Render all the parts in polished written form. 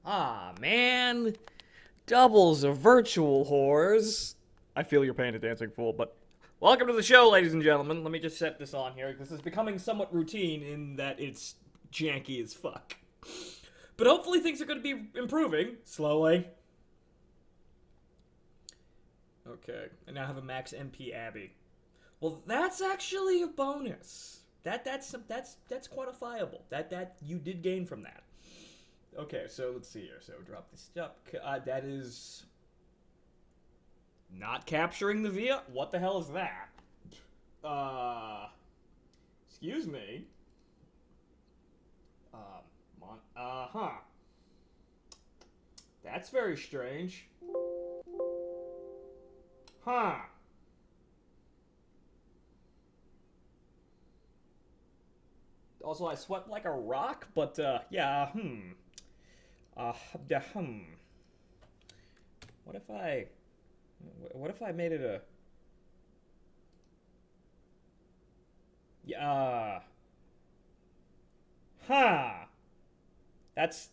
Ah, man. Doubles of virtual whores. I feel your pain, a dancing fool, but welcome to the show, ladies and gentlemen. Let me just set this on here. This is becoming somewhat routine in that it's janky as fuck. But hopefully things are going to be improving slowly. Okay, and now I have a max MP Abby. Well, that's actually a bonus. That's quantifiable. That you did gain from that. Okay, so let's see here. So drop this up. That is not capturing the via. What the hell is that? Excuse me. That's very strange. Huh. Also, I swept like a rock, but, yeah, What if I made it a... Yeah, That's,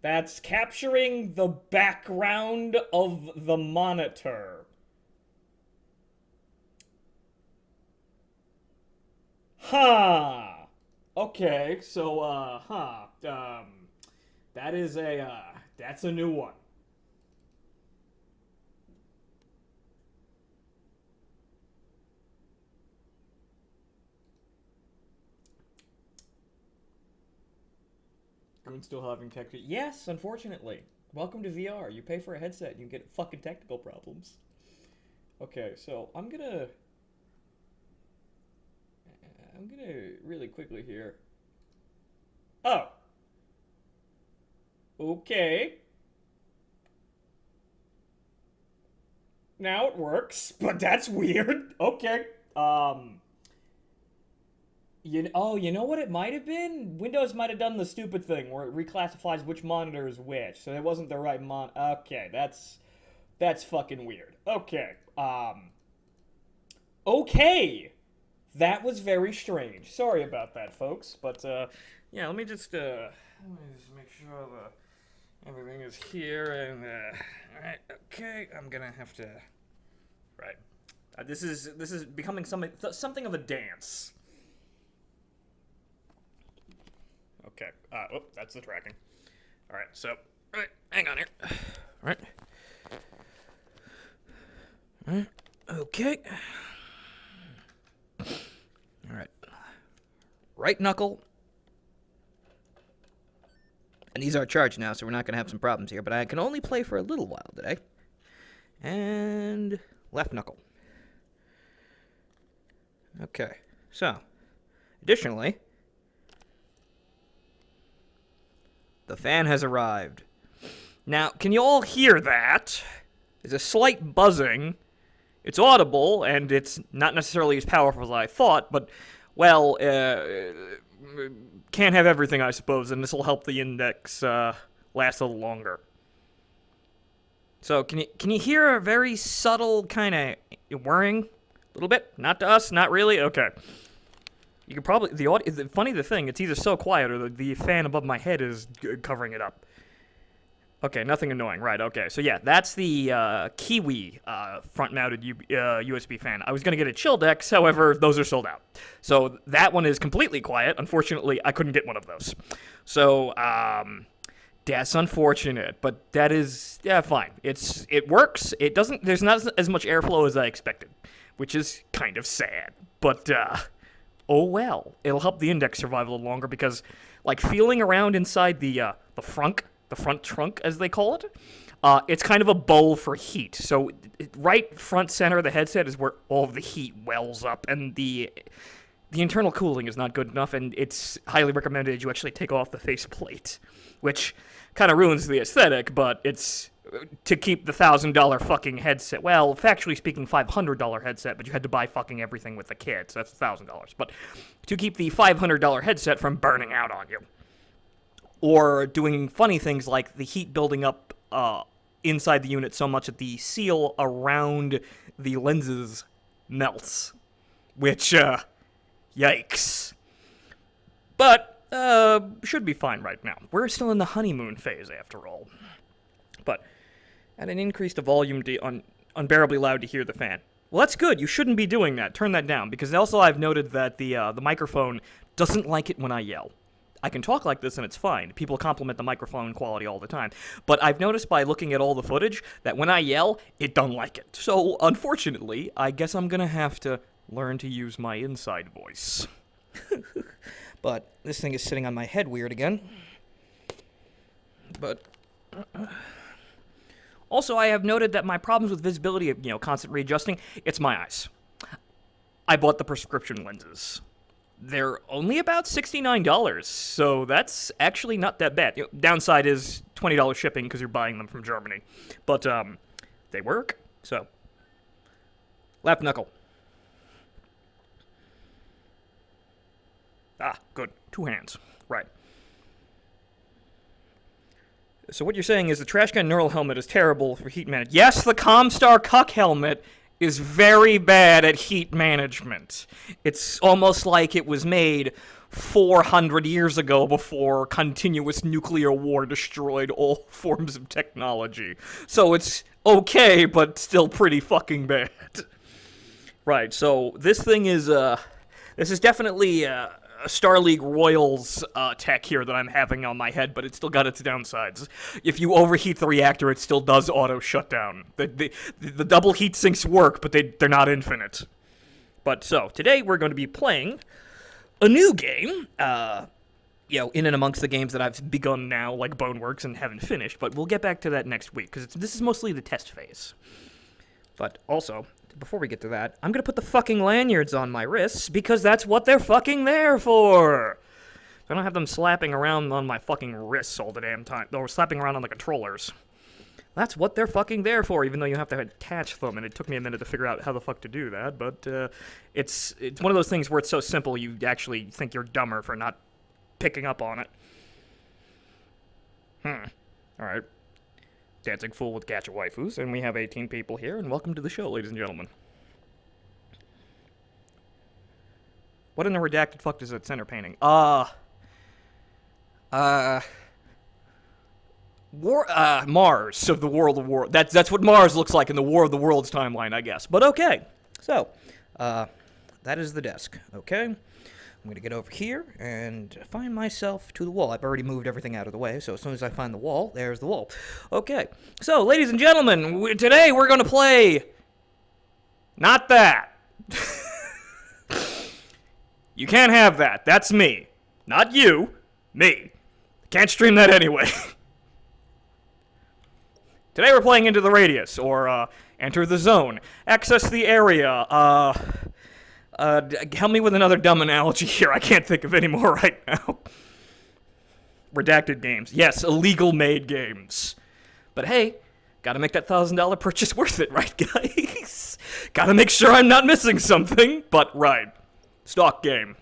That's capturing the background of the monitor. Okay, so, that is that's a new one. Goon still having tech. Yes, unfortunately. Welcome to VR. You pay for a headset, you get fucking technical problems. Okay, so I'm gonna really quickly here. Oh. Okay. Now it works, but that's weird. Okay. You know what it might have been? Windows might have done the stupid thing where it reclassifies which monitor is which, so it wasn't the right Okay, that's fucking weird. Okay. Okay. That was very strange. Sorry about that, folks. But, yeah, let me just make sure everything is here. And, alright, okay. I'm gonna have to... Right. This is becoming something of a dance. Okay. That's the tracking. Alright, so... Alright, hang on here. Alright. Alright, okay. Alright. Right knuckle. And these are charged now, so we're not going to have some problems here. But I can only play for a little while today. And left knuckle. Okay. So, additionally, the fan has arrived. Now, can you all hear that? There's a slight buzzing. It's audible, and it's not necessarily as powerful as I thought, but, well, can't have everything, I suppose, and this will help the index last a little longer. So, can you hear a very subtle kind of whirring? A little bit? Not to us? Not really? Okay. You could probably... The thing, it's either so quiet or the fan above my head is covering it up. Okay, nothing annoying. Right, okay. So yeah, that's the Kiwi front-mounted USB fan. I was going to get a Chilldex, however, those are sold out. So that one is completely quiet. Unfortunately, I couldn't get one of those. So, that's unfortunate, but that is, yeah, fine. It works. There's not as much airflow as I expected, which is kind of sad. But, oh well. It'll help the index survive a little longer because, like, feeling around inside the front trunk, as they call it, it's kind of a bowl for heat. So right front center of the headset is where all of the heat wells up, and the internal cooling is not good enough, and it's highly recommended you actually take off the faceplate, which kind of ruins the aesthetic, but it's to keep the $1,000 fucking headset. Well, factually speaking, $500 headset, but you had to buy fucking everything with the kit, so that's $1,000. But to keep the $500 headset from burning out on you. Or doing funny things like the heat building up inside the unit so much that the seal around the lenses melts. Which, Yikes. But, should be fine right now. We're still in the honeymoon phase, after all. But, at an increased volume unbearably loud to hear the fan. Well, that's good. You shouldn't be doing that. Turn that down. Because also I've noted that the microphone doesn't like it when I yell. I can talk like this and it's fine. People compliment the microphone quality all the time. But I've noticed by looking at all the footage that when I yell, it don't like it. So, unfortunately, I guess I'm gonna have to learn to use my inside voice. But this thing is sitting on my head weird again. But also, I have noted that my problems with visibility, constant readjusting, it's my eyes. I bought the prescription lenses. They're only about $69, so that's actually not that bad. Downside is $20 shipping because you're buying them from Germany. But, they work, so. Left knuckle. Ah, good. 2 hands. Right. So what you're saying is the trash can neural helmet is terrible for heat management. Yes, the Comstar Cuck helmet is very bad at heat management. It's almost like it was made 400 years ago before continuous nuclear war destroyed all forms of technology. So it's okay, but still pretty fucking bad. Right, so this thing is, this is definitely, a Star League Royals tech here that I'm having on my head, but it's still got its downsides. If you overheat the reactor, it still does auto shut down. The double heat sinks work, but they're not infinite. But so today we're going to be playing a new game. In and amongst the games that I've begun now, like Boneworks, and haven't finished. But we'll get back to that next week because this is mostly the test phase. But also, before we get to that, I'm gonna put the fucking lanyards on my wrists because that's what they're fucking there for. I don't have them slapping around on my fucking wrists all the damn time. Or slapping around on the controllers. That's what they're fucking there for, even though you have to attach them, and it took me a minute to figure out how the fuck to do that, but it's one of those things where it's so simple you actually think you're dumber for not picking up on it. Alright. Dancing Fool with Gacha Waifus, and we have 18 people here, and welcome to the show, ladies and gentlemen. What in the redacted fuck does that center painting? Mars of the War of the World. That's what Mars looks like in the War of the Worlds timeline, I guess. But okay. So, that is the desk. Okay. I'm going to get over here and find myself to the wall. I've already moved everything out of the way, so as soon as I find the wall, there's the wall. Okay, so, ladies and gentlemen, today we're going to play... Not that. You can't have that. That's me. Not you. Me. Can't stream that anyway. Today we're playing Into the Radius, or, Enter the Zone. Access the area, help me with another dumb analogy here. I can't think of any more right now. Redacted games. Yes, illegal-made games. But hey, gotta make that $1,000 purchase worth it, right, guys? Gotta make sure I'm not missing something, but right. Stock game.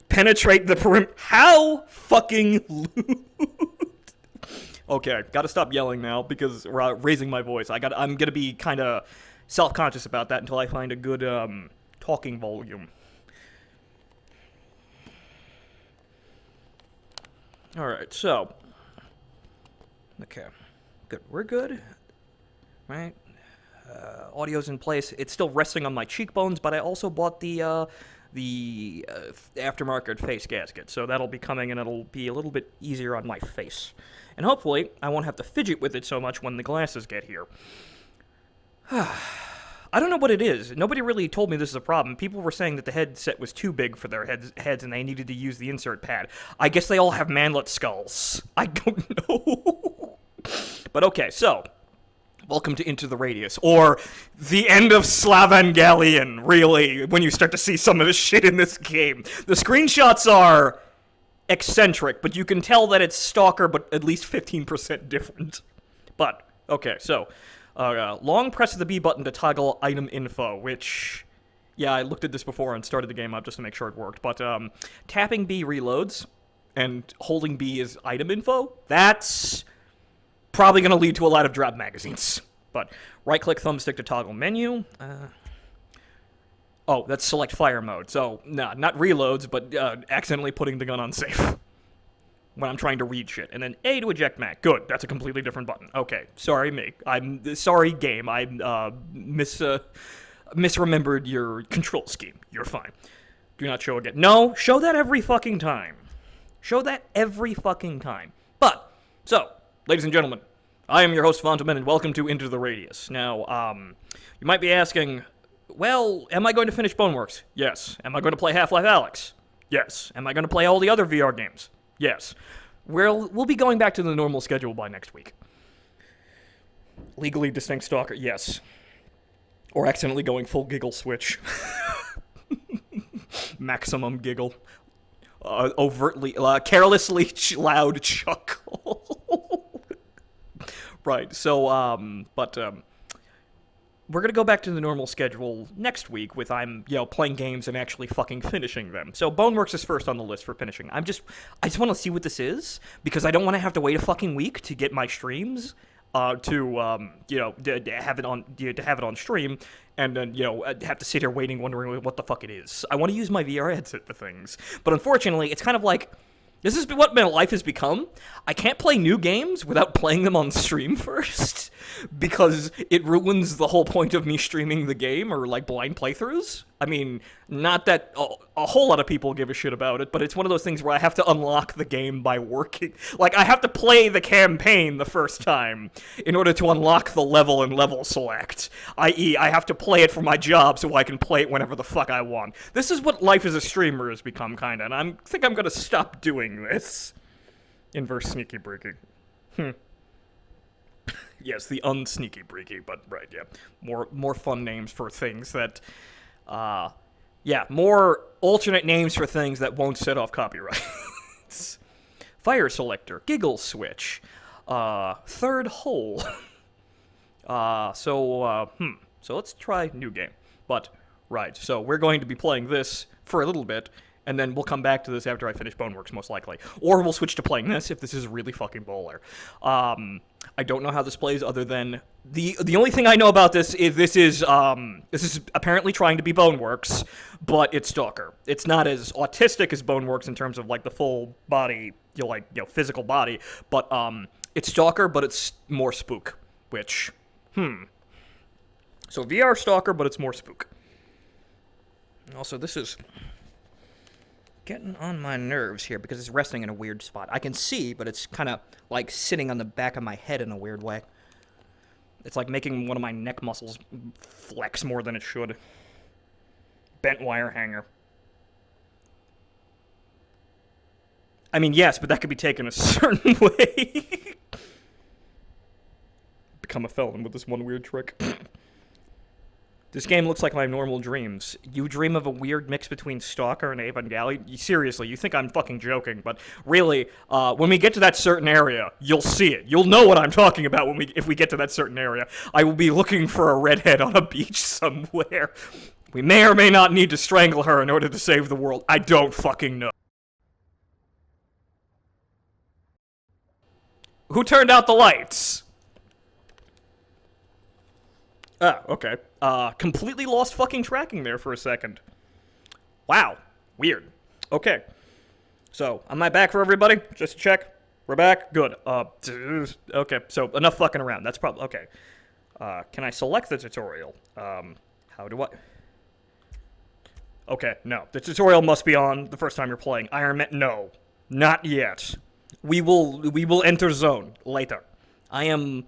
Penetrate the perimeter. How fucking loot? Okay, gotta stop yelling now because we're raising my voice. I'm gonna be kind of self-conscious about that until I find a good talking volume. Alright, so. Okay. Good. We're good. Right? Audio's in place. It's still resting on my cheekbones, but I also bought the aftermarket face gasket, so that'll be coming and it'll be a little bit easier on my face. And hopefully, I won't have to fidget with it so much when the glasses get here. I don't know what it is. Nobody really told me this is a problem. People were saying that the headset was too big for their heads and they needed to use the insert pad. I guess they all have manlet skulls. I don't know. But okay, so, welcome to Into the Radius, or the end of Slavangelion, really, when you start to see some of the shit in this game. The screenshots are eccentric, but you can tell that it's Stalker, but at least 15% different. But, okay, so... long press the B button to toggle item info, which, yeah, I looked at this before and started the game up just to make sure it worked, but, tapping B reloads, and holding B is item info, that's probably gonna lead to a lot of drab magazines. But, right-click thumbstick to toggle menu, Oh, that's select fire mode. So, nah, not reloads, but accidentally putting the gun on safe when I'm trying to read shit. And then A to eject mag. Good. That's a completely different button. Okay. Sorry, me. Sorry, game. I misremembered your control scheme. You're fine. Do not show again. No, show that every fucking time. Show that every fucking time. But, so, ladies and gentlemen, I am your host, Phontomen, and welcome to Into the Radius. Now, you might be asking, well, am I going to finish Boneworks? Yes. Am I going to play Half-Life Alyx? Yes. Am I going to play all the other VR games? Yes. We'll be going back to the normal schedule by next week. Legally distinct stalker, yes. Or accidentally going full giggle switch. Maximum giggle. Overtly, carelessly loud chuckle. Right, so, we're gonna go back to the normal schedule next week with playing games and actually fucking finishing them. So Boneworks is first on the list for finishing. I just want to see what this is, because I don't want to have to wait a fucking week to get my streams, to have it on stream, and then, have to sit here waiting, wondering what the fuck it is. I want to use my VR headset for things. But unfortunately, it's kind of like, this is what my life has become. I can't play new games without playing them on stream first, because it ruins the whole point of me streaming the game, or, blind playthroughs. I mean, not that a whole lot of people give a shit about it, but it's one of those things where I have to unlock the game by working. I have to play the campaign the first time in order to unlock the level and level select. I.e., I have to play it for my job so I can play it whenever the fuck I want. This is what life as a streamer has become, kinda, and I think I'm gonna stop doing this. Inverse sneaky breaking. Yes, the unsneaky breaky, but right, yeah. More fun names for things that, more alternate names for things that won't set off copyrights. Fire selector, giggle switch, third hole. So let's try new game. But, right, so we're going to be playing this for a little bit, and then we'll come back to this after I finish Boneworks, most likely. Or we'll switch to playing this if this is really fucking bowler. I don't know how this plays other than... The only thing I know about this is this is apparently trying to be Boneworks, but it's Stalker. It's not as autistic as Boneworks in terms of, the full body, physical body, but, it's Stalker, but it's more spook, which, So VR Stalker, but it's more spook. Also, this is getting on my nerves here because it's resting in a weird spot. I can see, but it's kind of sitting on the back of my head in a weird way. It's making one of my neck muscles flex more than it should. Bent wire hanger. I mean, yes, but that could be taken a certain way. Become a felon with this one weird trick. This game looks like my normal dreams. You dream of a weird mix between Stalker and Evangelion? Seriously, you think I'm fucking joking, but really, when we get to that certain area, you'll see it. You'll know what I'm talking about if we get to that certain area. I will be looking for a redhead on a beach somewhere. We may or may not need to strangle her in order to save the world. I don't fucking know. Who turned out the lights? Ah, okay. Completely lost fucking tracking there for a second. Wow. Weird. Okay. So, am I back for everybody? Just to check. We're back? Good. Okay, so enough fucking around. That's probably... Okay. Can I select the tutorial? How do I... Okay, no. The tutorial must be on the first time you're playing. Iron Man... No. Not yet. We will enter zone later. I am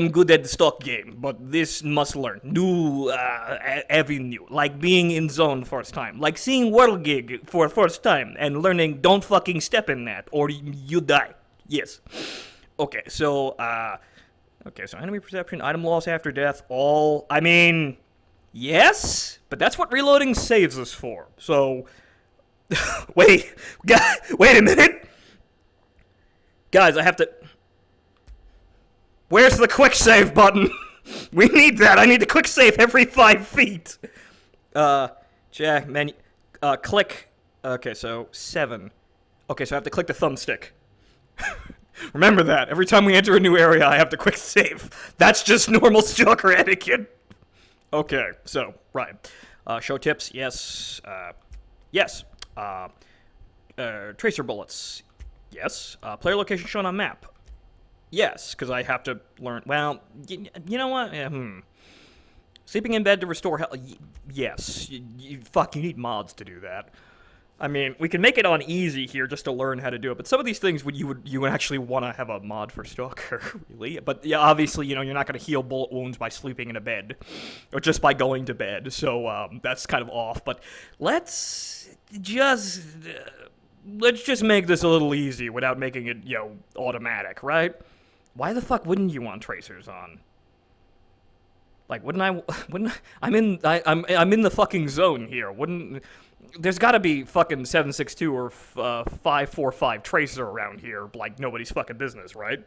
good at the stock game, but this must learn. New avenue. Like being in zone first time. Like seeing World Gig for first time and learning don't fucking step in that or you die. Yes. Okay, so enemy perception, item loss after death, all... I mean, yes, but that's what reloading saves us for. So, wait a minute. Guys, I have to... Where's the quick save button? We need that. I need to quick save every 5 feet. Jack, menu, click. Okay, so 7. Okay, so I have to click the thumbstick. Remember that. Every time we enter a new area, I have to quick save. That's just normal stalker etiquette. Okay, so, right. Show tips, yes. Yes. Tracer bullets, yes. Player location shown on map, yes, because I have to learn. Well, you know what? Sleeping in bed to restore health, yes. Fuck, you need mods to do that. I mean, we can make it on easy here just to learn how to do it, but some of these things you would actually want to have a mod for Stalker, really. But yeah, obviously, you're not going to heal bullet wounds by sleeping in a bed, or just by going to bed. So that's kind of off. But let's just make this a little easy without making it automatic, right? Why the fuck wouldn't you want tracers on? Like, I'm in the fucking zone here. There's gotta be fucking 762 or 545 tracer around here, like nobody's fucking business, right?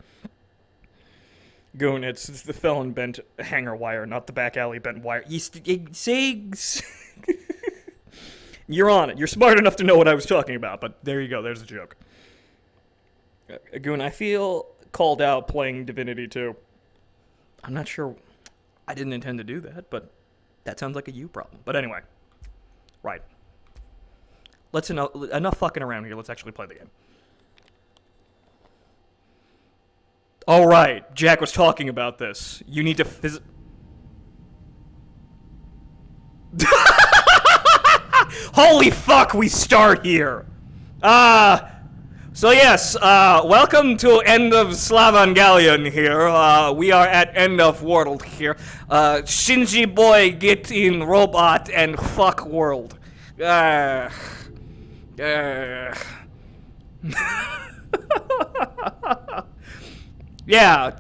Goon, it's the felon bent hanger wire, not the back alley bent wire. You're on it. You're smart enough to know what I was talking about, but there you go. There's a joke. Goon, I feel called out playing Divinity 2. I'm not sure. I didn't intend to do that, but that sounds like a you problem. But anyway. Right. Let's enough fucking around here. Let's actually play the game. All right. Jack was talking about this. You need to Holy fuck, we start here. So yes, welcome to End of Slavangalion here. We are at End of World here. Shinji boy, get in robot and fuck world. Yeah,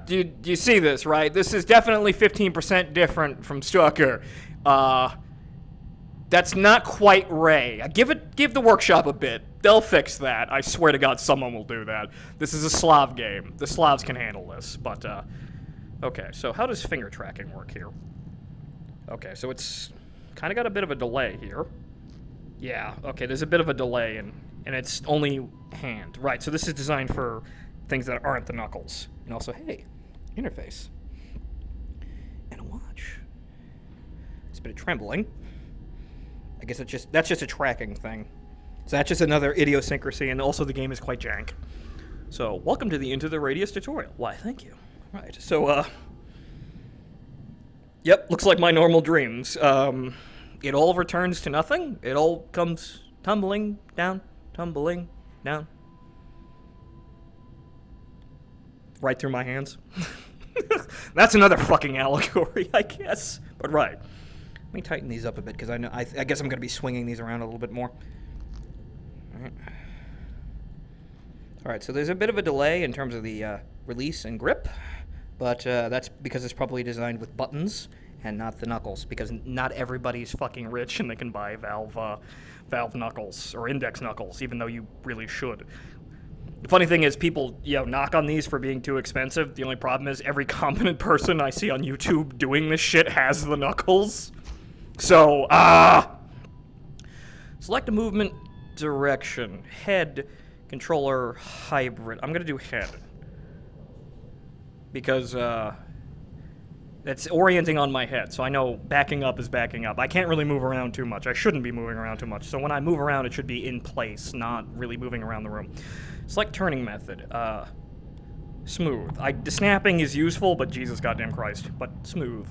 do you see this, right? This is definitely 15% different from Stalker. That's not quite Ray. Give the workshop a bit. They'll fix that. I swear to God, someone will do that. This is a Slav game. The Slavs can handle this, but, okay, so how does finger tracking work here? Okay, so it's kind of got a bit of a delay here. Yeah, okay, there's a bit of a delay, and it's only hand. Right, so this is designed for things that aren't the knuckles. And also, hey, interface. And a watch. It's a bit of trembling. I guess that's just a tracking thing. So that's just another idiosyncrasy, and also the game is quite jank. So, welcome to the Into the Radius tutorial. Why, thank you. Right, so, yep, looks like my normal dreams. It all returns to nothing. It all comes tumbling down. Right through my hands. That's another fucking allegory, I guess. But right. Let me tighten these up a bit, because I guess I'm going to be swinging these around a little bit more. Alright, so there's a bit of a delay in terms of the release and grip, but that's because it's probably designed with buttons and not the knuckles, because not everybody's fucking rich and they can buy Valve knuckles, or index knuckles, even though you really should. The funny thing is, people, knock on these for being too expensive. The only problem is every competent person I see on YouTube doing this shit has the knuckles. So, select a movement direction. Head, controller, hybrid. I'm gonna do head. Because, it's orienting on my head, so I know backing up is backing up. I can't really move around too much. I shouldn't be moving around too much. So when I move around, it should be in place, not really moving around the room. Select turning method. Smooth. The snapping is useful, but Jesus goddamn Christ. But smooth.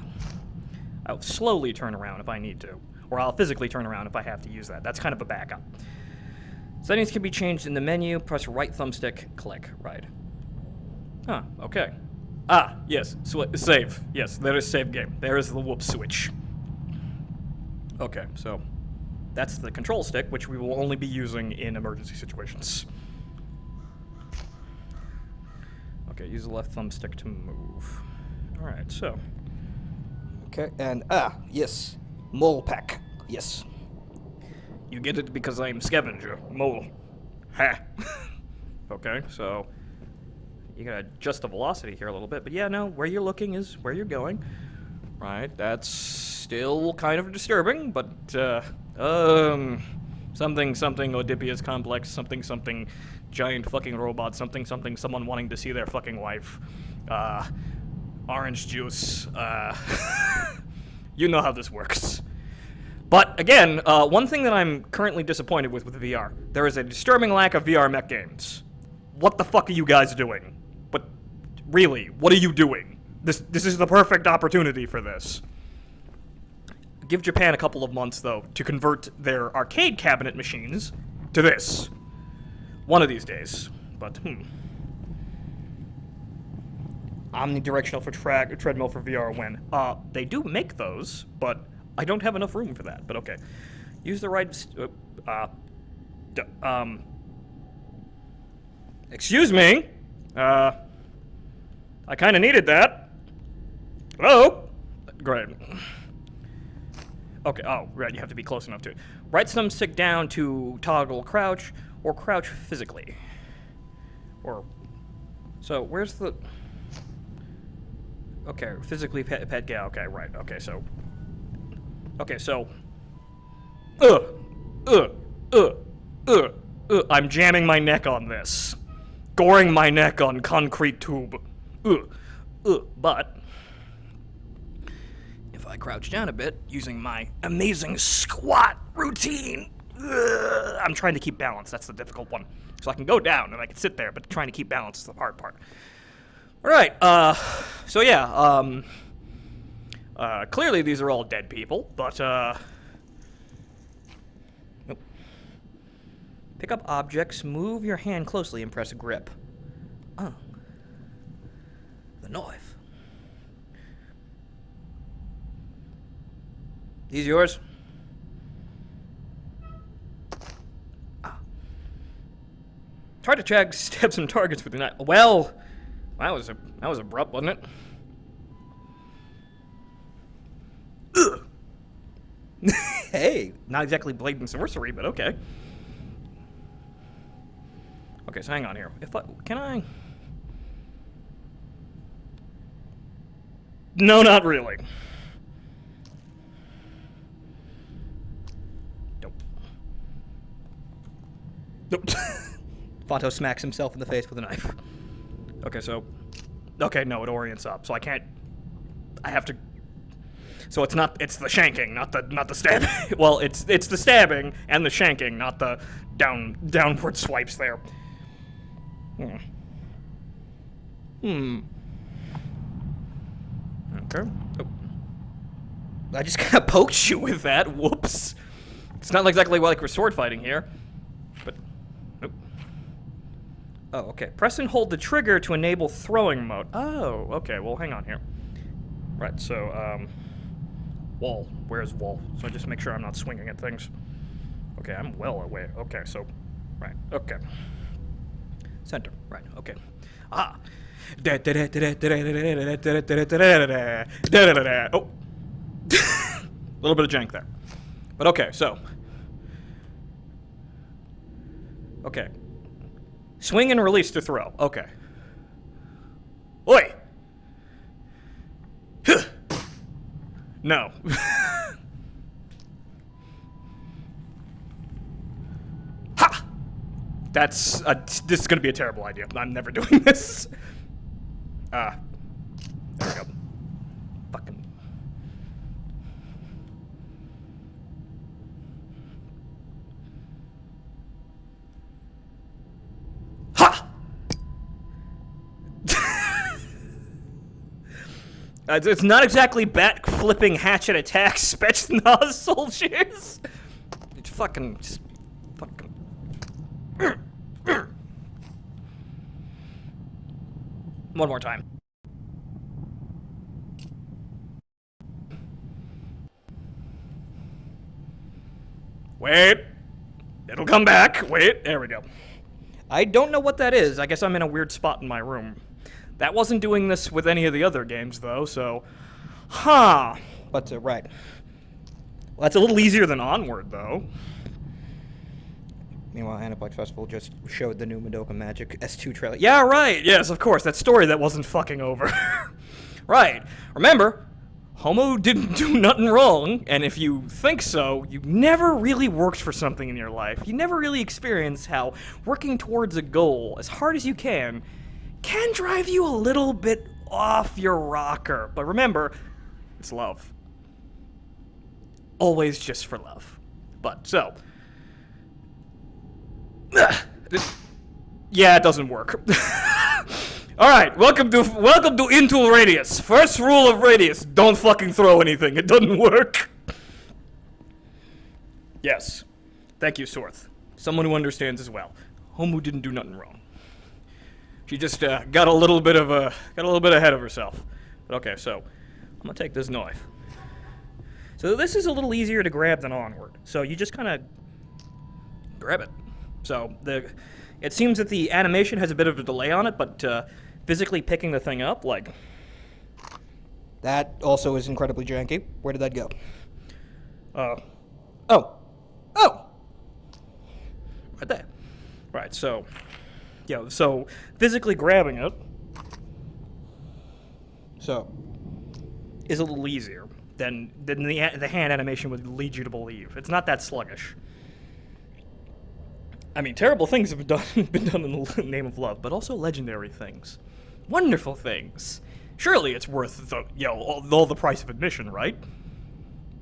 I'll slowly turn around if I need to. Or I'll physically turn around if I have to use that. That's kind of a backup. Settings can be changed in the menu. Press right thumbstick, click. Right. Huh, okay. Yes, save. Yes, there is save game. There is the whoop switch. Okay, so that's the control stick, which we will only be using in emergency situations. Okay, use the left thumbstick to move. Alright, so. Okay, and, yes. Mole pack. Yes. You get it because I'm scavenger. Mole. Ha. Okay, so you gotta adjust the velocity here a little bit, but yeah, no, where you're looking is where you're going. Right, that's still kind of disturbing, but, something Oedipus complex, something giant fucking robot, someone wanting to see their fucking wife, orange juice, You know how this works. But again, one thing that I'm currently disappointed with VR, there is a disturbing lack of VR mech games. What the fuck are you guys doing? But really, what are you doing? This is the perfect opportunity for this. Give Japan a couple of months, though, to convert their arcade cabinet machines to this. One of these days. But, Omnidirectional for treadmill for VR when? They do make those, but I don't have enough room for that. But okay. Use the right... Excuse me? I kind of needed that. Hello? Great. Okay, oh, right, you have to be close enough to it. Right thumbstick down to toggle crouch, or crouch physically. Or, so, where's the... Okay, physically pet, yeah, okay, right, okay, so... Okay, so... I'm jamming my neck on this. Goring my neck on concrete tube. But... if I crouch down a bit, using my amazing squat routine... I'm trying to keep balance, that's the difficult one. So I can go down and I can sit there, but trying to keep balance is the hard part. Alright, so yeah, clearly these are all dead people, but, nope. Pick up objects, move your hand closely, and press grip. Oh. The knife. These yours? Ah. Try to stab some targets with the knife. Well, that was abrupt, wasn't it? Ugh. Hey, not exactly blatant sorcery, but okay. Okay, so hang on here. Can I? No, not really. Nope. Nope. Phonto smacks himself in the face with a knife. Okay, so... Okay, no, it orients up, so I can't... I have to... So it's the shanking, not the stabbing. Well, it's the stabbing and the shanking, not the downward swipes there. Okay. Oh. I just kind of poked you with that. Whoops. It's not exactly like we're sword fighting here. But... Nope. Oh, okay. Press and hold the trigger to enable throwing mode. Oh, okay. Well, hang on here. Right, so, wall. Where's wall? So I just make sure I'm not swinging at things. Okay, I'm well away. Okay, so, right, okay. Center, right, okay. Ah. Oh. A little bit of jank there. But okay, so. Okay. Swing and release to throw. Okay. Oi! No. Ha! This is gonna be a terrible idea. I'm never doing this. There we go. Fucking. Ha! It's not exactly bat flipping hatchet attack Spetsnaz soldiers. It's fucking. One more time. Wait. It'll come back. Wait. There we go. I don't know what that is. I guess I'm in a weird spot in my room. That wasn't doing this with any of the other games, though, so... Huh. But, right. Well, that's a little easier than Onward, though. Meanwhile, Aniplex Festival just showed the new Madoka Magic S2 trailer. Yeah, right! Yes, of course, that story that wasn't fucking over. Right. Remember, Homo didn't do nothing wrong, and if you think so, you never really worked for something in your life. You never really experienced how working towards a goal, as hard as you can drive you a little bit off your rocker. But remember, it's love. always just for love. But, so. Yeah, it doesn't work. Alright, welcome to Into Radius. First rule of Radius, don't fucking throw anything. It doesn't work. Yes. Thank you, Sorth. Someone who understands as well. Homu didn't do nothing wrong. She just got a little bit ahead of herself. But okay, so I'm gonna take this knife. So this is a little easier to grab than Onward. So you just kind of grab it. So it seems that the animation has a bit of a delay on it, but physically picking the thing up, like, that also is incredibly janky. Where did that go? Oh, right there. Right. So, yeah. So physically grabbing it, so, is a little easier than the hand animation would lead you to believe. It's not that sluggish. I mean, terrible things have been done in the name of love, but also legendary things. Wonderful things. Surely it's worth all the price of admission, right?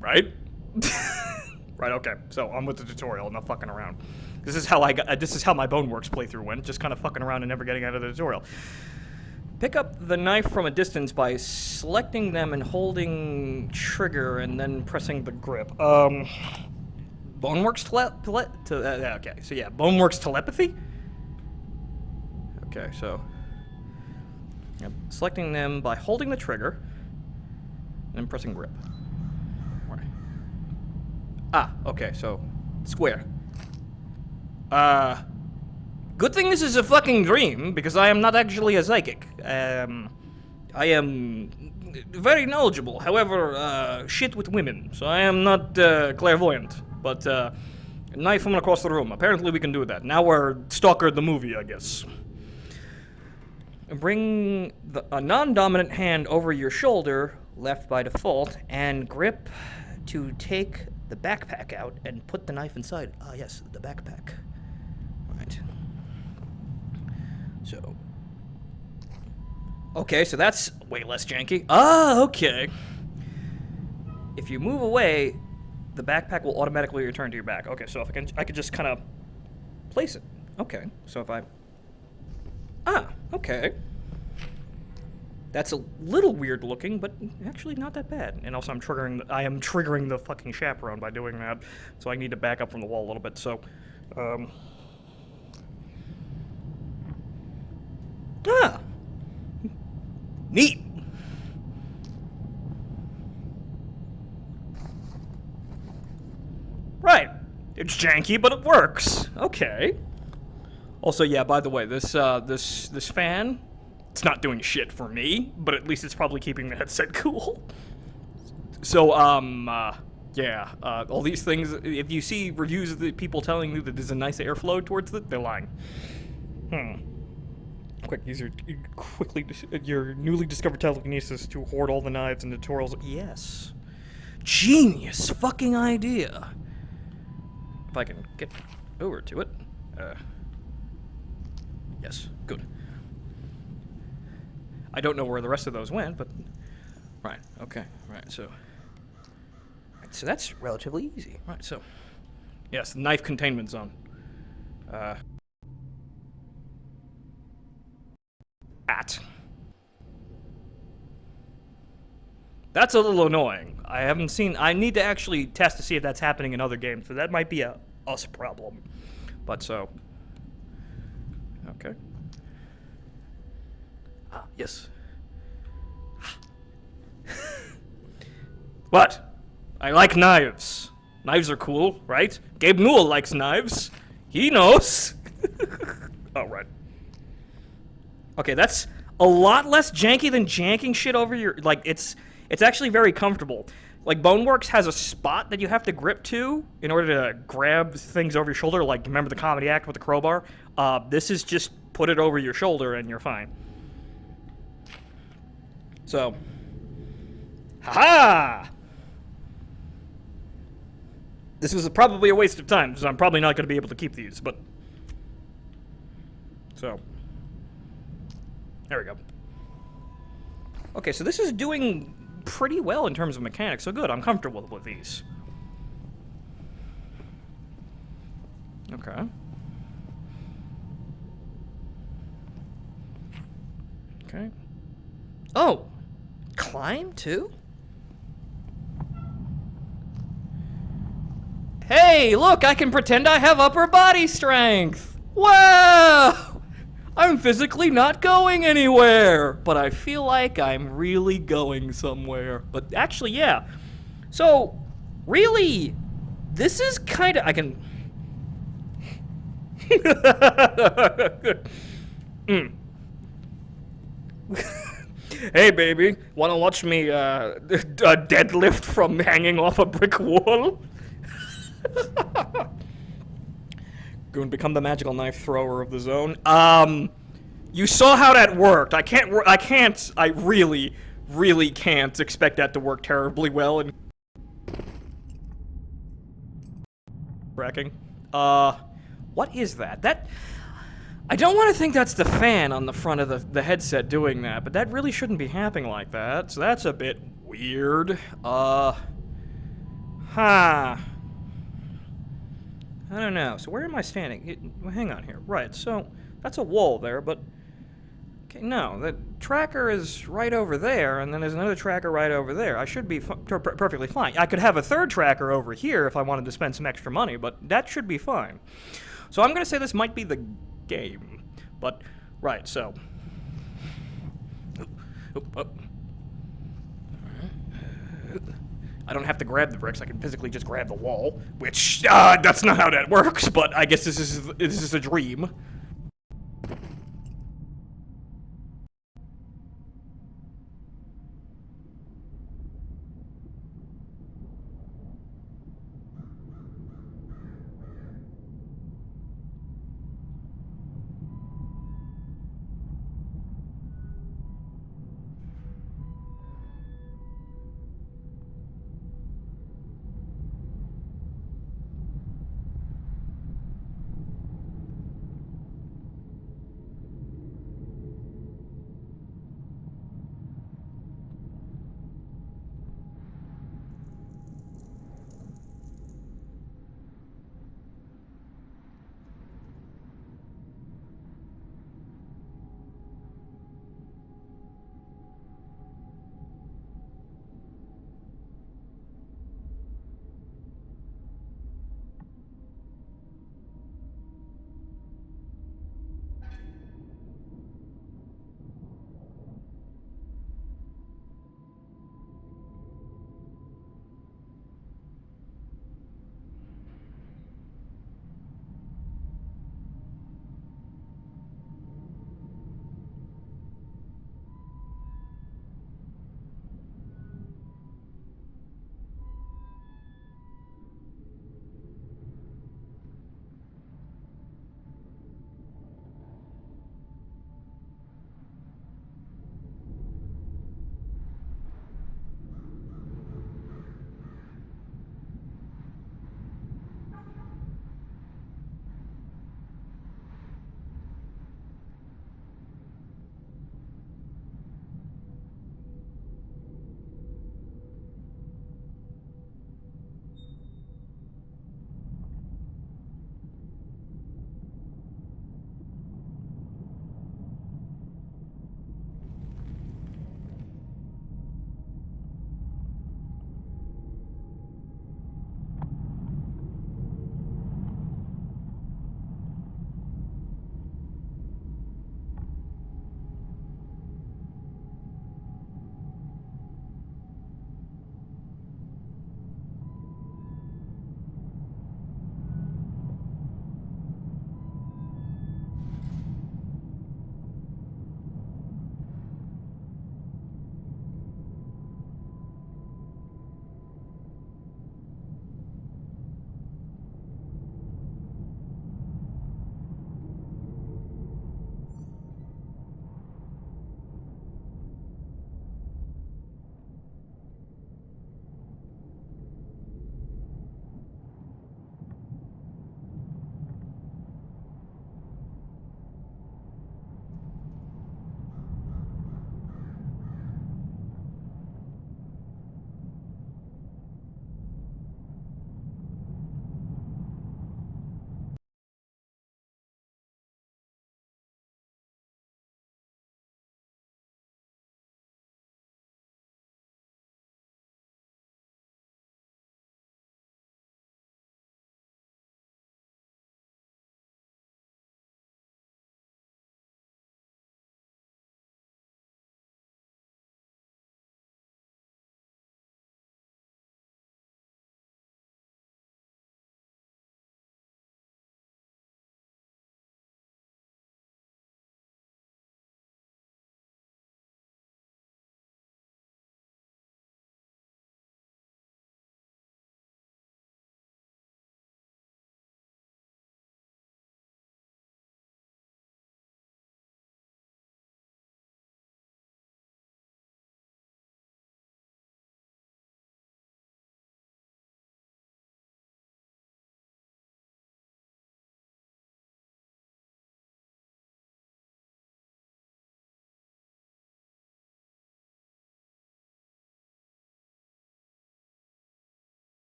Right? Right, okay. So, I'm with the tutorial, I'm not fucking around. This is how my Boneworks playthrough went, just kind of fucking around and never getting out of the tutorial. Pick up the knife from a distance by selecting them and holding trigger and then pressing the grip. Boneworks okay, so yeah, Boneworks telepathy? Okay, so... Yep. Selecting them by holding the trigger and then pressing grip. Right. Ah, okay, so... Square. Good thing this is a fucking dream, because I am not actually a psychic. I am very knowledgeable, however, shit with women, so I am not clairvoyant. But, knife from across the room. Apparently we can do that. Now we're Stalker the movie, I guess. Bring a non-dominant hand over your shoulder, left by default, and grip to take the backpack out and put the knife inside. Ah, yes, the backpack. Right. So. Okay, so that's way less janky. Ah, okay. If you move away, the backpack will automatically return to your back. Okay, so if I could just kind of place it. Okay, so if I... Ah, okay. That's a little weird looking, but actually not that bad. And also I am triggering the fucking chaperone by doing that, so I need to back up from the wall a little bit, so... Ah! Neat! Right. It's janky, but it works. Okay. Also, yeah, by the way, this fan, it's not doing shit for me, but at least it's probably keeping the headset cool. So, yeah, all these things, if you see reviews of the people telling you that there's a nice airflow towards it, they're lying. Quick, use your newly discovered telekinesis to hoard all the knives and the tutorials. Yes. Genius fucking idea. If I can get over to it. Yes, good. I don't know where the rest of those went, but... Right, okay, right, so... So that's relatively easy. Right, so... Yes, knife containment zone. That's a little annoying. I need to actually test to see if that's happening in other games, so that might be a us problem. But so... Okay. Ah, yes. What? I like knives. Knives are cool, right? Gabe Newell likes knives. He knows. Oh, right. Okay, that's a lot less janky than janking shit over your... Like, it's actually very comfortable. Like, Boneworks has a spot that you have to grip to in order to grab things over your shoulder. Like, remember the comedy act with the crowbar? This is just put it over your shoulder and you're fine. So. Ha-ha! This was probably a waste of time, because I'm probably not going to be able to keep these, but... So. There we go. Okay, so this is doing pretty well in terms of mechanics, so good, I'm comfortable with these. Okay. Okay. Oh! Climb, too? Hey, look, I can pretend I have upper body strength! Wow! I'm physically not going anywhere, but I feel like I'm really going somewhere. But actually, yeah. So, really, this is kind of... I can... Hey, baby, wanna watch me deadlift from hanging off a brick wall? Going to become the magical knife thrower of the zone. You saw how that worked. I really, really can't expect that to work terribly well and tracking. What is that? I don't want to think that's the fan on the front of the headset doing that, but that really shouldn't be happening like that, so that's a bit weird. I don't know. So where am I standing? Hang on here. Right, so that's a wall there, but... Okay, no, the tracker is right over there, and then there's another tracker right over there. I should be perfectly fine. I could have a third tracker over here if I wanted to spend some extra money, but that should be fine. So I'm going to say this might be the game. But, right, so... I don't have to grab the bricks, I can physically just grab the wall, which, that's not how that works, but I guess this is a dream.